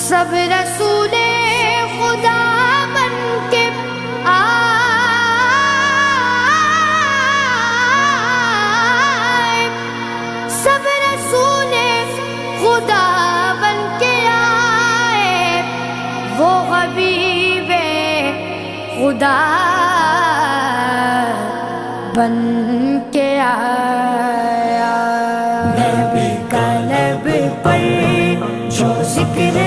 سب رسول خدا بن کے آئے، سب رسول خدا بن کے آئے، وہ حبیب خدا بن کے آیا۔ نبی کا لب پر جو ذکر